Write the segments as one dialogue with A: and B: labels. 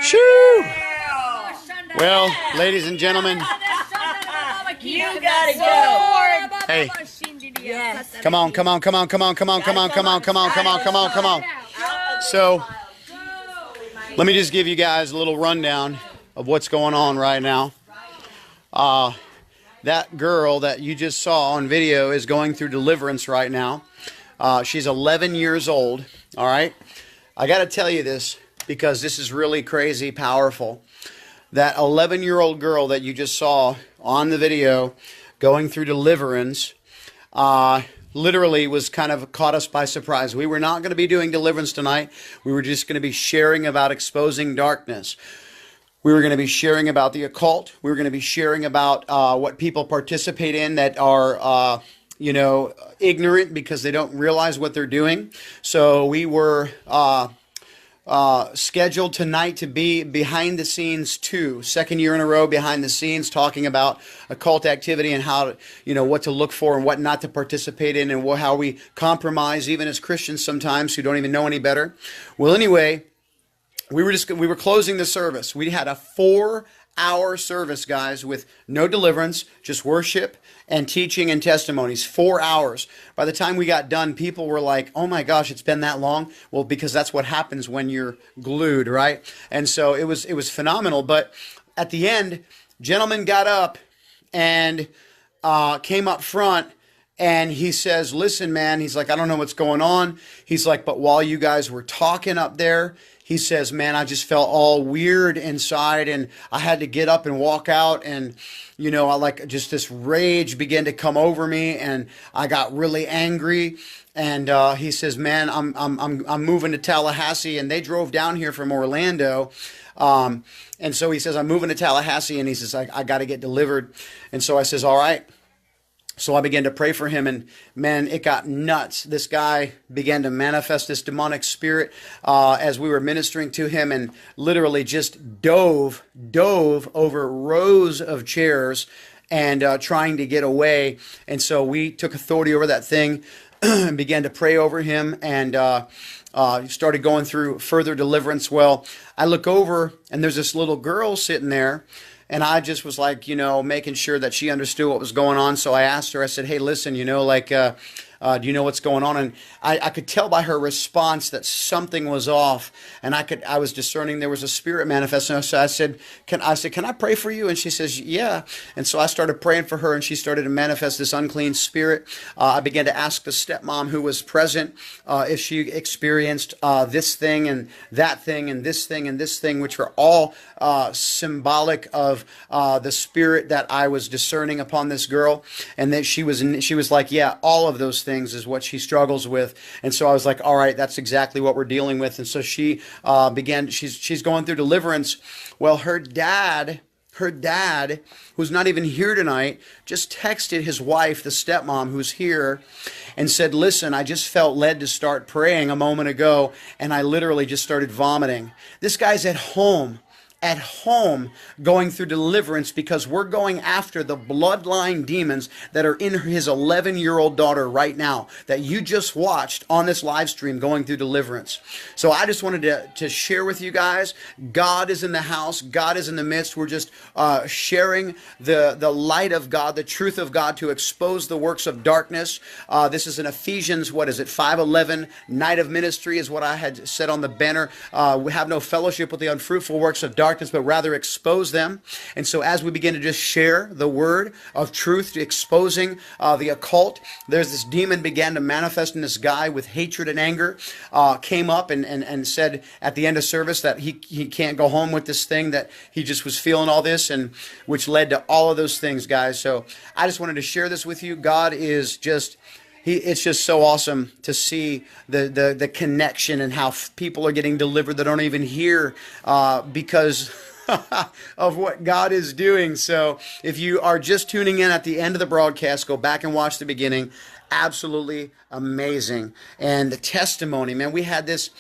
A: Shoo! Well, ladies and gentlemen,
B: You gotta go.
A: hey,
B: Yes.
A: come on, come on, come on, come on, come on, come on, come on, come on, come on, come on, come on. So, let me just give you guys a little rundown of what's going on right now. That girl that you just saw on video is going through deliverance right now. She's 11 years old, all right? I got to tell you this because this is really crazy powerful. That 11-year-old girl that you just saw on the video going through deliverance literally was kind of caught us by surprise. We were not going to be doing deliverance tonight. We were just going to be sharing about exposing darkness. We were going to be sharing about the occult. We were going to be sharing about what people participate in that are, ignorant because they don't realize what they're doing. So we were scheduled tonight to be behind the scenes too. Second year in a row behind the scenes talking about occult activity and how, what to look for and what not to participate in and how we compromise even as Christians sometimes who don't even know any better. Well, anyway, we were closing the service. We had a 4-hour service, guys, with no deliverance, just worship and teaching and testimonies. 4 hours. By the time we got done, people were like, "Oh my gosh, it's been that long." Well, because that's what happens when you're glued, right? And so it was phenomenal. But at the end, gentleman got up and came up front. And he says, "Listen, man," he's like, "I don't know what's going on." He's like, "But while you guys were talking up there," he says, "man, I just felt all weird inside and I had to get up and walk out and, I like just this rage began to come over me and I got really angry." And he says, "Man, I'm moving to Tallahassee," and they drove down here from Orlando. And so he says, "I'm moving to Tallahassee," and he says, I got to get delivered. And so I says, "All right." So I began to pray for him, and man, it got nuts. This guy began to manifest this demonic spirit as we were ministering to him, and literally just dove over rows of chairs and trying to get away. And so we took authority over that thing and began to pray over him and started going through further deliverance. Well, I look over, and there's this little girl sitting there. And I just was like, making sure that she understood what was going on. So I asked her, I said, "Hey, listen, do you know what's going on?" And I could tell by her response that something was off. And I was discerning there was a spirit manifesting. So I said, can I pray for you? And she says, "Yeah." And so I started praying for her, and she started to manifest this unclean spirit. I began to ask the stepmom who was present if she experienced this thing and that thing and this thing and this thing, which were all symbolic of the spirit that I was discerning upon this girl. And that she was like, "Yeah, all of those things is what she struggles with." And so I was like, "All right, that's exactly what we're dealing with." And so she she's going through deliverance. Well, her dad, who's not even here tonight, just texted his wife, the stepmom, who's here, and said, "Listen, I just felt led to start praying a moment ago, and I literally just started vomiting." This guy's at home going through deliverance because we're going after the bloodline demons that are in his 11-year-old daughter right now that you just watched on this live stream going through deliverance. So I just wanted to share with you guys, God is in the house. God is in the midst. We're just sharing the light of God, the truth of God to expose the works of darkness. This is in Ephesians, 5:11, night of ministry is what I had said on the banner. We have no fellowship with the unfruitful works of darkness, but rather expose them. And so as we begin to just share the word of truth, exposing the occult, there's this demon began to manifest in this guy with hatred and anger, came up and said at the end of service that he can't go home with this thing, that he just was feeling all this, and which led to all of those things, guys. So I just wanted to share this with you. God is just... it's just so awesome to see the connection and how people are getting delivered that don't even hear because of what God is doing. So if you are just tuning in at the end of the broadcast, go back and watch the beginning. Absolutely amazing. And the testimony, man, we had this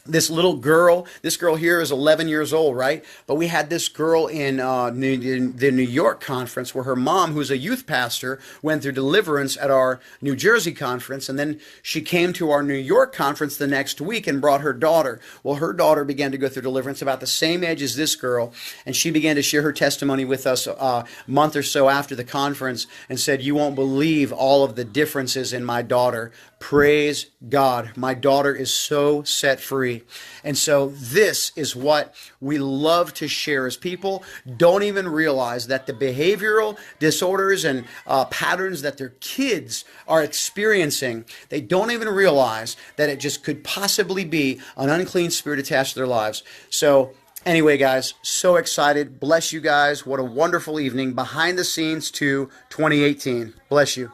A: this little girl. This girl here is 11 years old, right? But we had this girl in the New York conference where her mom, who's a youth pastor, went through deliverance at our New Jersey conference. And then she came to our New York conference the next week and brought her daughter. Well, her daughter began to go through deliverance about the same age as this girl. And she began to share her testimony with us a month or so after the conference and said, "You won't believe all of the differences in my daughter. Praise God. My daughter is so set free." And so this is what we love to share as people don't even realize that the behavioral disorders and patterns that their kids are experiencing, they don't even realize that it just could possibly be an unclean spirit attached to their lives. So anyway, guys, so excited. Bless you guys. What a wonderful evening. Behind the scenes to 2018. Bless you.